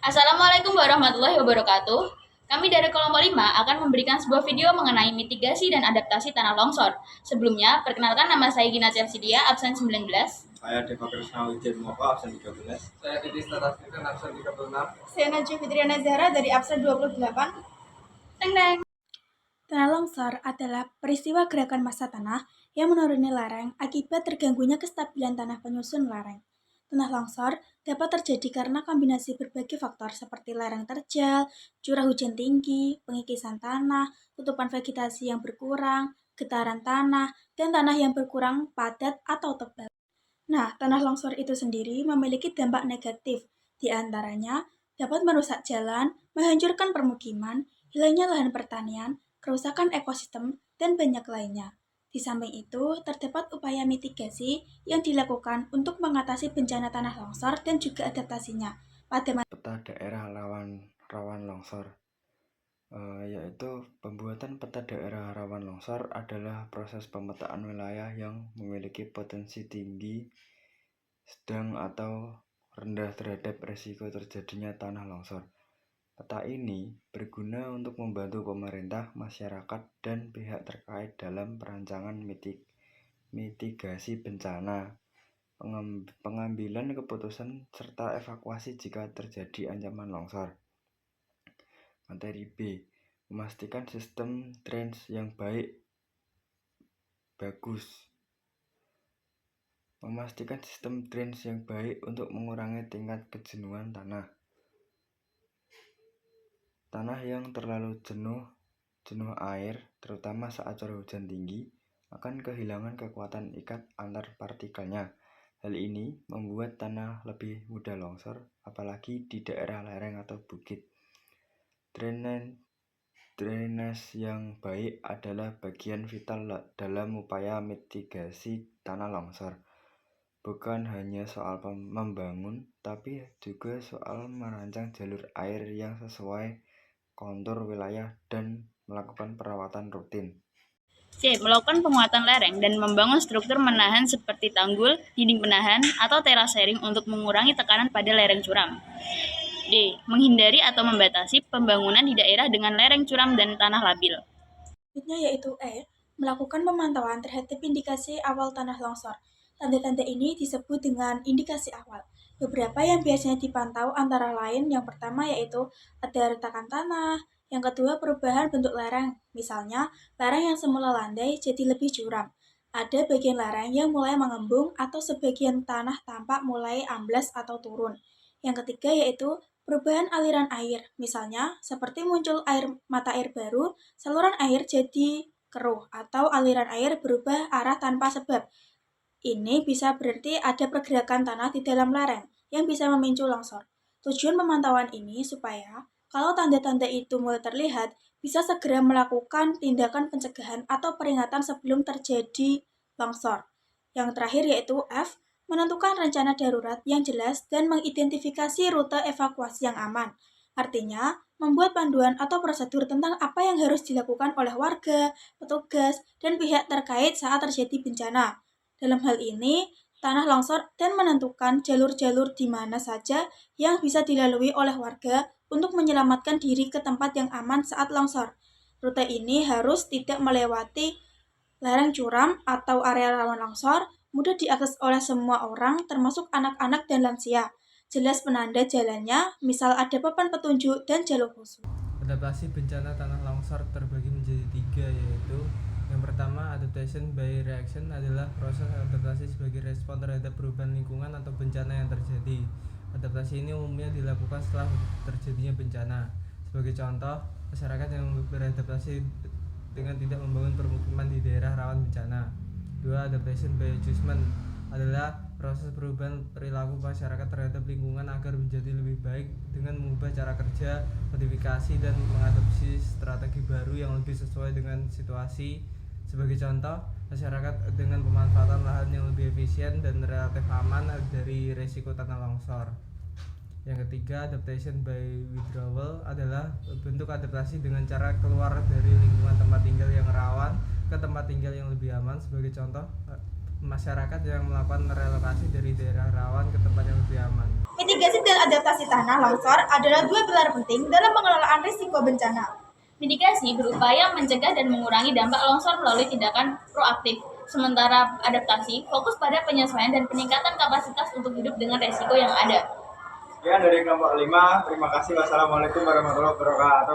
Assalamualaikum warahmatullahi wabarakatuh. Kami dari kelompok 5 akan memberikan sebuah video mengenai mitigasi dan adaptasi tanah longsor. Sebelumnya, perkenalkan nama saya Gina Celsidia, absen 19. Saya Deva Krisnawidin Moko, absen 13. Saya Titis Tatasfikan, absen 36. Saya Najwa Fitriana Zahra dari absen 28. Teng-teng. Tanah longsor adalah peristiwa gerakan massa tanah yang menuruni lereng akibat terganggunya kestabilan tanah penyusun lereng. Tanah longsor dapat terjadi karena kombinasi berbagai faktor seperti lereng terjal, curah hujan tinggi, pengikisan tanah, tutupan vegetasi yang berkurang, getaran tanah, dan tanah yang berkurang padat atau tebal. Nah, tanah longsor itu sendiri memiliki dampak negatif, di antaranya dapat merusak jalan, menghancurkan permukiman, hilangnya lahan pertanian, kerusakan ekosistem, dan banyak lainnya. Di samping itu, terdapat upaya mitigasi yang dilakukan untuk mengatasi bencana tanah longsor dan juga adaptasinya. Peta daerah rawan longsor, yaitu pembuatan peta daerah rawan longsor adalah proses pemetaan wilayah yang memiliki potensi tinggi, sedang, atau rendah terhadap risiko terjadinya tanah longsor. Peta ini berguna untuk membantu pemerintah, masyarakat, dan pihak terkait dalam perancangan mitigasi bencana, pengambilan keputusan, serta evakuasi jika terjadi ancaman longsor. Materi B. Memastikan sistem drainase yang bagus. Memastikan sistem drainase yang baik untuk mengurangi tingkat kejenuhan tanah. Tanah yang terlalu jenuh air, terutama saat curah hujan tinggi, akan kehilangan kekuatan ikat antar partikelnya. Hal ini membuat tanah lebih mudah longsor, apalagi di daerah lereng atau bukit. Drainase yang baik adalah bagian vital dalam upaya mitigasi tanah longsor. Bukan hanya soal membangun, tapi juga soal merancang jalur air yang sesuai kontur wilayah dan melakukan perawatan rutin. C. Melakukan penguatan lereng dan membangun struktur menahan seperti tanggul, dinding penahan, atau terasering untuk mengurangi tekanan pada lereng curam. D. Menghindari atau membatasi pembangunan di daerah dengan lereng curam dan tanah labil. Selanjutnya yaitu E. Melakukan pemantauan terhadap indikasi awal tanah longsor. Tanda-tanda ini disebut dengan indikasi awal. Beberapa yang biasanya dipantau antara lain yang pertama yaitu ada retakan tanah, yang kedua perubahan bentuk lereng, misalnya lereng yang semula landai jadi lebih curam. Ada bagian lereng yang mulai mengembung atau sebagian tanah tampak mulai amblas atau turun. Yang ketiga yaitu perubahan aliran air, misalnya seperti muncul mata air baru, saluran air jadi keruh, atau aliran air berubah arah tanpa sebab. Ini bisa berarti ada pergerakan tanah di dalam lereng yang bisa memicu longsor. Tujuan pemantauan ini supaya kalau tanda-tanda itu mulai terlihat, bisa segera melakukan tindakan pencegahan atau peringatan sebelum terjadi longsor. Yang terakhir yaitu F, menentukan rencana darurat yang jelas dan mengidentifikasi rute evakuasi yang aman. Artinya, membuat panduan atau prosedur tentang apa yang harus dilakukan oleh warga, petugas, dan pihak terkait saat terjadi bencana. Dalam hal ini, tanah longsor dan menentukan jalur-jalur di mana saja yang bisa dilalui oleh warga untuk menyelamatkan diri ke tempat yang aman saat longsor. Rute ini harus tidak melewati lereng curam atau area rawan longsor, mudah diakses oleh semua orang termasuk anak-anak dan lansia. Jelas penanda jalannya, misal ada papan petunjuk dan jalur khusus. Adaptasi bencana tanah longsor terbagi menjadi 3, yaitu yang pertama, adaptation by reaction adalah proses adaptasi sebagai respon terhadap perubahan lingkungan atau bencana yang terjadi. Adaptasi ini umumnya dilakukan setelah terjadinya bencana. Sebagai contoh, masyarakat yang beradaptasi dengan tidak membangun permukiman di daerah rawan bencana. 2. Adaptation by adjustment adalah proses perubahan perilaku masyarakat terhadap lingkungan agar menjadi lebih baik dengan mengubah cara kerja, modifikasi, dan mengadopsi strategi baru yang lebih sesuai dengan situasi. Sebagai contoh, masyarakat dengan pemanfaatan lahan yang lebih efisien dan relatif aman dari risiko tanah longsor. Yang ketiga, adaptation by withdrawal adalah bentuk adaptasi dengan cara keluar dari lingkungan tempat tinggal yang rawan ke tempat tinggal yang lebih aman. Sebagai contoh, masyarakat yang melakukan relokasi dari daerah rawan ke tempat yang lebih aman. Mitigasi dan adaptasi tanah longsor adalah dua pilar penting dalam pengelolaan risiko bencana. Mitigasi berupaya mencegah dan mengurangi dampak longsor melalui tindakan proaktif. Sementara adaptasi fokus pada penyesuaian dan peningkatan kapasitas untuk hidup dengan resiko yang ada. Sekian dari kelompok 5. Terima kasih. Wassalamualaikum warahmatullahi wabarakatuh.